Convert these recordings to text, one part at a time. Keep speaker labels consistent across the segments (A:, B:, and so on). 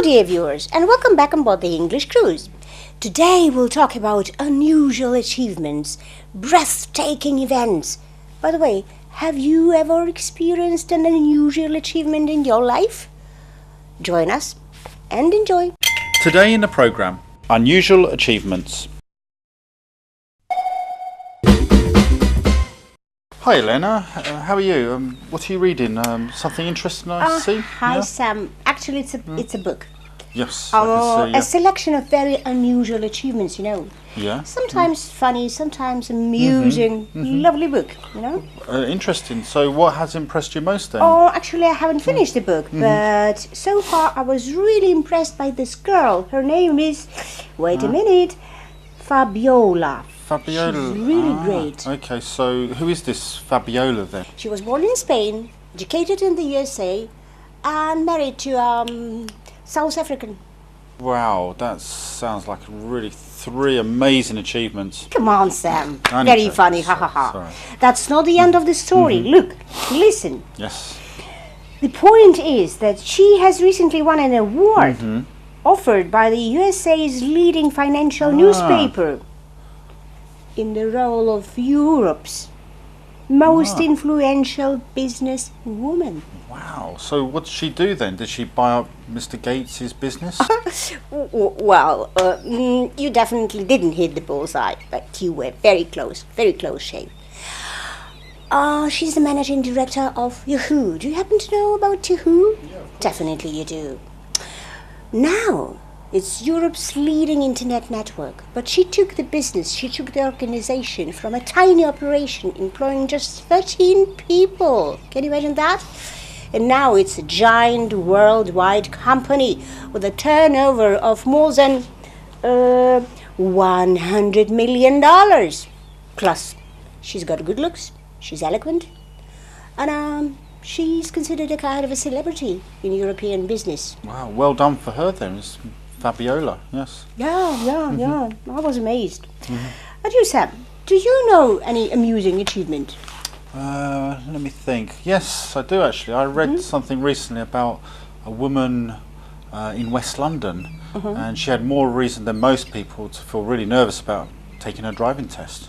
A: Dear viewers, and welcome back on board the English Cruise. Today we'll talk about unusual achievements, breathtaking events. By the way, have you ever experienced an unusual achievement in your life? Join us and enjoy.
B: Today in the programme, unusual achievements. Hi Elena, how are you? What are you reading? Something interesting I see?
A: Hi
B: yeah?
A: Sam. Actually it's a book.
B: Yes, I can see, yeah.
A: A selection of very unusual achievements, you know.
B: Yeah.
A: Sometimes funny, sometimes amusing. Lovely book, you know.
B: Interesting. So what has impressed you most then?
A: Oh, actually I haven't finished the book, but so far I was really impressed by this girl. Her name is, wait a minute, Fabiola.
B: Fabiola.
A: She's really great.
B: Okay, so who is this Fabiola then?
A: She was born in Spain, educated in the USA, and married to South African.
B: Wow, that sounds like really three amazing achievements.
A: Come on, Sam. Very funny, ha ha ha.
B: Sorry.
A: That's not the end of the story. Look, listen.
B: Yes.
A: The point is that she has recently won an award offered by the USA's leading financial newspaper in the role of Europe's most influential business woman.
B: Wow, so what did she do then? Did she buy up Mr. Gates' business?
A: Well, you definitely didn't hit the bullseye, but you were very close shave. She's the managing director of Yahoo. Do you happen to know about Yahoo? Yeah, definitely you do. Now, it's Europe's leading internet network, but she took the organization from a tiny operation employing just 13 people. Can you imagine that? And now it's a giant worldwide company with a turnover of more than $100 million. Plus, she's got good looks, she's eloquent, and she's considered a kind of a celebrity in European business.
B: Wow, well done for her then. It's Fabiola, yes.
A: Yeah. I was amazed. And you, Sam, do you know any amusing achievement?
B: Let me think. Yes, I do actually. I read something recently about a woman in West London, and she had more reason than most people to feel really nervous about taking her driving test.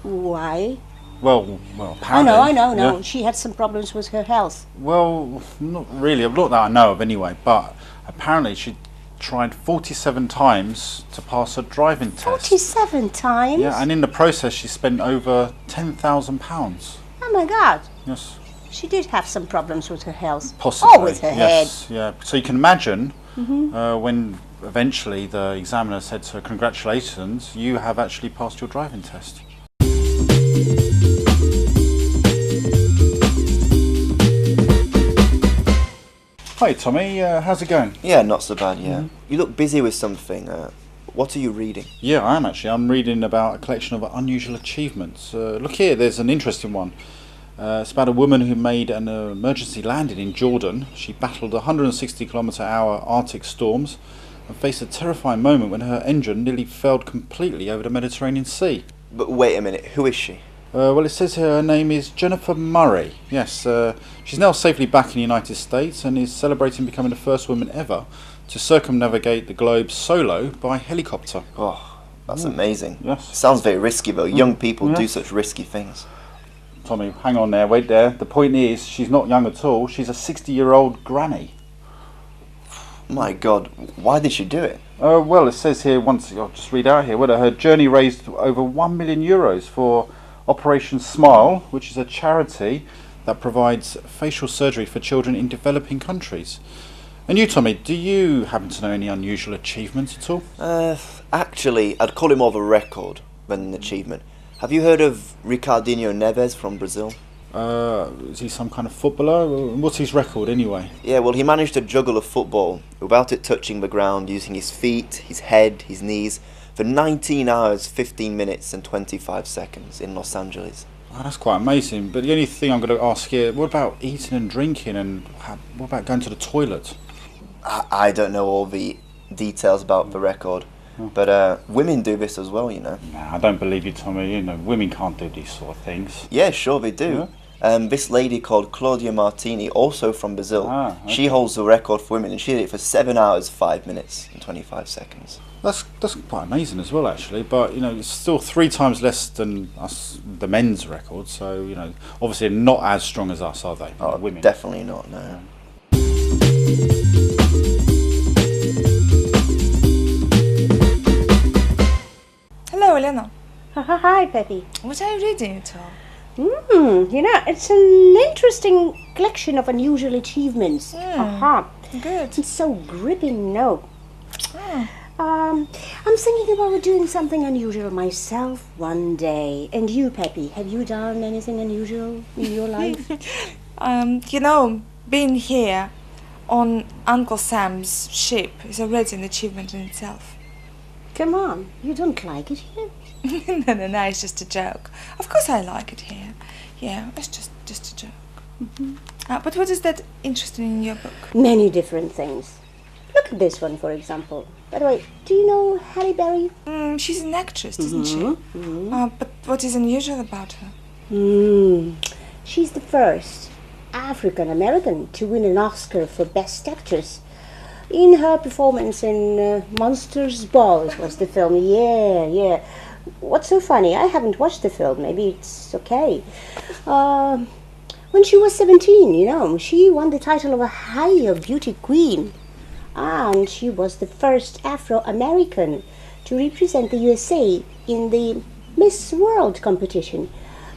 A: Why?
B: Well, apparently.
A: I know.
B: Yeah.
A: She had some problems with her health.
B: Well, not really. Not that I know of anyway, but apparently she tried 47 times to pass her driving test.
A: 47 times?
B: Yeah, and in the process she spent over £10,000.
A: Oh my God.
B: Yes.
A: She did have some problems with her health.
B: Possibly.
A: Or with her
B: yes, head. Yeah. So you can imagine when eventually the examiner said to her, congratulations, you have actually passed your driving test. Hi Tommy, how's it going?
C: Yeah, not so bad, yeah. You look busy with something. What are you reading?
B: Yeah, I am actually. I'm reading about a collection of unusual achievements. Look here, there's an interesting one. It's about a woman who made an emergency landing in Jordan. She battled 160km/h Arctic storms and faced a terrifying moment when her engine nearly failed completely over the Mediterranean Sea.
C: But wait a minute, who is she?
B: Well, it says here her name is Jennifer Murray. Yes, she's now safely back in the United States and is celebrating becoming the first woman ever to circumnavigate the globe solo by helicopter.
C: Oh, that's amazing.
B: Yes.
C: Sounds very risky though. Young people do such risky things.
B: Tommy, hang on there, wait there. The point is, she's not young at all. She's a 60-year-old granny.
C: My God, why did she do it?
B: Well, it says here, I'll just read out here, whether her journey raised over €1 million for Operation Smile, which is a charity that provides facial surgery for children in developing countries. And you, Tommy, do you happen to know any unusual achievements at all?
C: Actually, I'd call it more of a record than an achievement. Have you heard of Ricardinho Neves from Brazil?
B: Is he some kind of footballer? What's his record anyway?
C: Yeah, well, he managed to juggle a football without it touching the ground, using his feet, his head, his knees, for 19 hours, 15 minutes and 25 seconds in Los Angeles.
B: Oh, that's quite amazing. But the only thing I'm going to ask here, what about eating and drinking, and what about going to the toilet?
C: I don't know all the details about the record, but women do this as well, you know.
B: Nah, I don't believe you, Tommy. You know, women can't do these sort of things.
C: Yeah, sure they do. This lady called Claudia Martini, also from Brazil, she holds the record for women, and she did it for 7 hours, 5 minutes and 25 seconds.
B: That's quite amazing as well, actually. But you know, it's still 3 times less than the men's record. So you know, obviously not as strong as us, are they?
C: Oh,
B: women.
C: Definitely not. No.
D: Hello, Elena.
A: Hi, Peppy.
D: What are you reading at all?
A: You know, it's an interesting collection of unusual achievements.
D: Good.
A: It's so gripping, no. I'm thinking about doing something unusual myself one day. And you, Peppy, have you done anything unusual in your life?
D: You know, being here on Uncle Sam's ship is already an achievement in itself.
A: Come on, you don't like it here?
D: No, it's just a joke. Of course I like it here. Yeah, it's just a joke. But what is that interesting in your book?
A: Many different things. Look at this one, for example. By the way, do you know Halle Berry?
D: She's an actress, isn't she? But what is unusual about her?
A: She's the first African-American to win an Oscar for Best Actress. In her performance in Monsters Ball, it was the film. Yeah. What's so funny? I haven't watched the film. Maybe it's okay. When she was 17, you know, she won the title of a higher beauty queen. And she was the first Afro-American to represent the USA in the Miss World competition.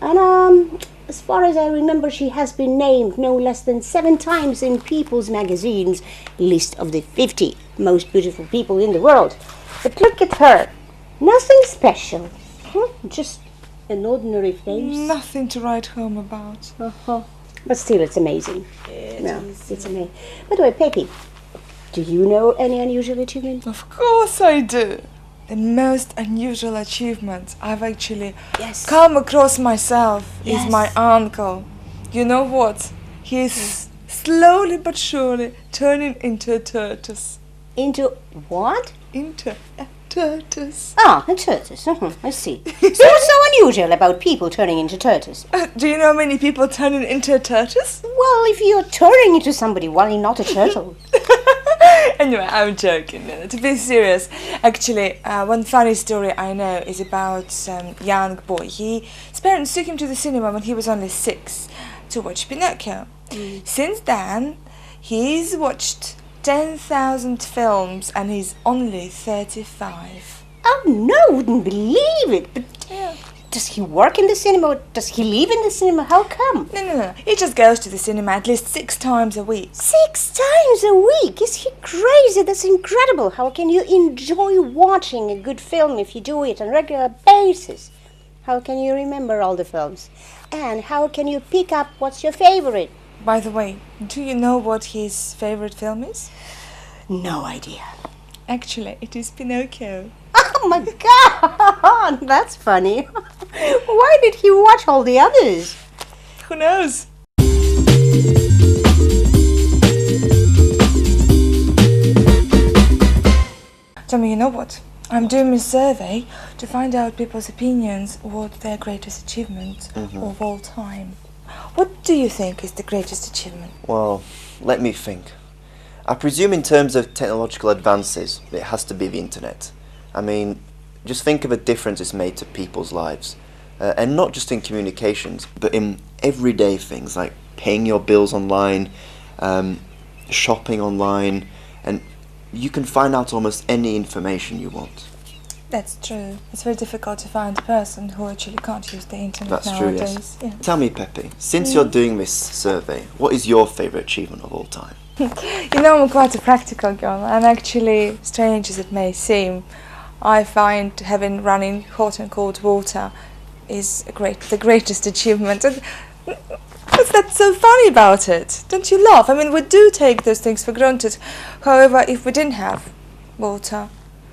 A: And as far as I remember, she has been named no less than 7 times in People's Magazine's list of the 50 most beautiful people in the world. But look at her. Nothing special. Just an ordinary face.
D: Nothing to write home about.
A: But still, it's amazing. It's amazing. By the way, Peppy, do you know any unusual achievement?
D: Of course I do. The most unusual achievement I've actually come across myself is my uncle. You know what? He is slowly but surely turning into a tortoise.
A: Into what?
D: Into a tortoise.
A: Ah, a tortoise. I see. So what's so unusual about people turning into tortoise?
D: Do you know many people turning into a tortoise?
A: Well, if you're turning into somebody, why not a turtle?
D: Anyway, I'm joking. No, to be serious, actually, one funny story I know is about a young boy. His parents took him to the cinema when he was only 6 to watch Pinocchio. Since then, he's watched 10,000 films and he's only 35.
A: Oh, no, wouldn't believe it. But does he work in the cinema? Does he live in the cinema? How come?
D: No. He just goes to the cinema at least 6 times a week.
A: 6 times a week? Is he crazy? That's incredible. How can you enjoy watching a good film if you do it on a regular basis? How can you remember all the films? And how can you pick up what's your favorite?
D: By the way, do you know what his favorite film is?
A: No idea.
D: Actually, it is Pinocchio.
A: Oh my God, that's funny. Why did he watch all the others?
D: Who knows? Tommy, you know what? I'm doing a survey to find out people's opinions what their greatest achievement of all time. What do you think is the greatest achievement?
C: Well, let me think. I presume in terms of technological advances, it has to be the internet. I mean, just think of the difference it's made to people's lives. And not just in communications, but in everyday things like paying your bills online, shopping online, and you can find out almost any information you want.
D: That's true. It's very difficult to find a person who actually can't use the internet
C: That's
D: nowadays.
C: true, yes.
D: Yeah.
C: Tell me, Pepe, since you're doing this survey, what is your favourite achievement of all time?
D: You know, I'm quite a practical girl, and actually, strange as it may seem, I find having running hot and cold water is the greatest achievement. And what's that so funny about it? Don't you laugh? I mean, we do take those things for granted. However, if we didn't have water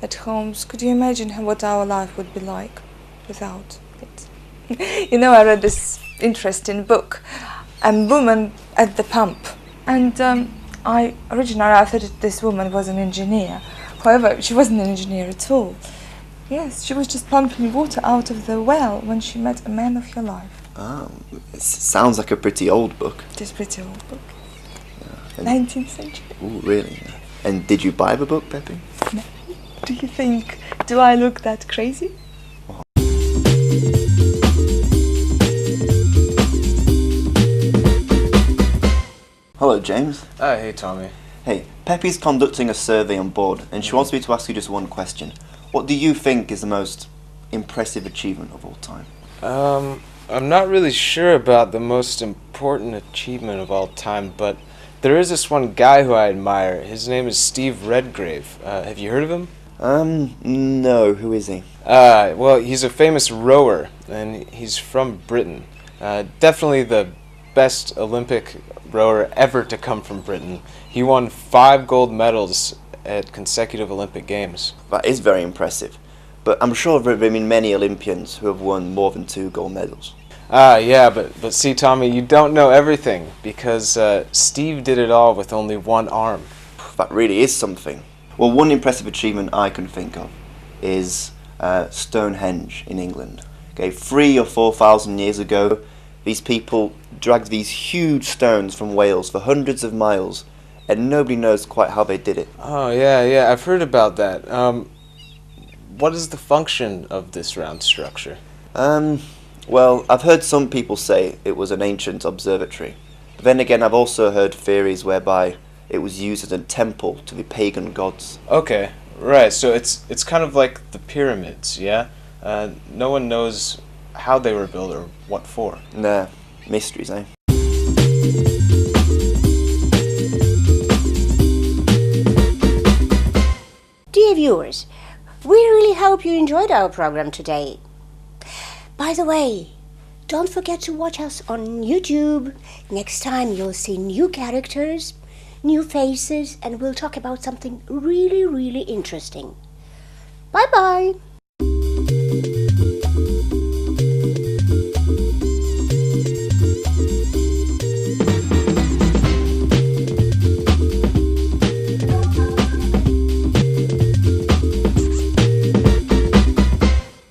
D: at homes, could you imagine what our life would be like without it? You know, I read this interesting book, A Woman at the Pump, and Originally I thought that this woman was an engineer. However, she wasn't an engineer at all. Yes, she was just pumping water out of the well when she met a man of her life.
C: Oh, it sounds like a pretty old book.
D: It is a pretty old book.
C: Yeah.
D: 19th century.
C: Oh, really? Yeah. And did you buy the book, Peppy?
D: No. Do you think, do I look that crazy?
C: Hello, James.
E: Hey, Tommy.
C: Hey, Peppy's conducting a survey on board, and she wants me to ask you just one question. What do you think is the most impressive achievement of all time?
E: I'm not really sure about the most important achievement of all time, but there is this one guy who I admire. His name is Steve Redgrave. Have you heard of him?
C: No. Who is he?
E: Well, he's a famous rower, and he's from Britain. Definitely the best Olympic rower ever to come from Britain. He won 5 gold medals at consecutive Olympic Games.
C: That is very impressive. But I'm sure there have been many Olympians who have won more than 2 gold medals.
E: Yeah, but see, Tommy, you don't know everything, because Steve did it all with only one arm.
C: That really is something. Well, one impressive achievement I can think of is Stonehenge in England. Okay, 3,000 or 4,000 years ago, these people dragged these huge stones from Wales for hundreds of miles, and nobody knows quite how they did it.
E: Oh, yeah, I've heard about that. What is the function of this round structure?
C: Well, I've heard some people say it was an ancient observatory. But then again, I've also heard theories whereby it was used as a temple to the pagan gods.
E: Okay, right, so it's kind of like the pyramids, yeah? No one knows how they were built or what for.
C: Nah, mysteries, eh?
A: Dear viewers, we really hope you enjoyed our program today. By the way, don't forget to watch us on YouTube. Next time you'll see new characters, new faces, and we'll talk about something really, really interesting. Bye-bye.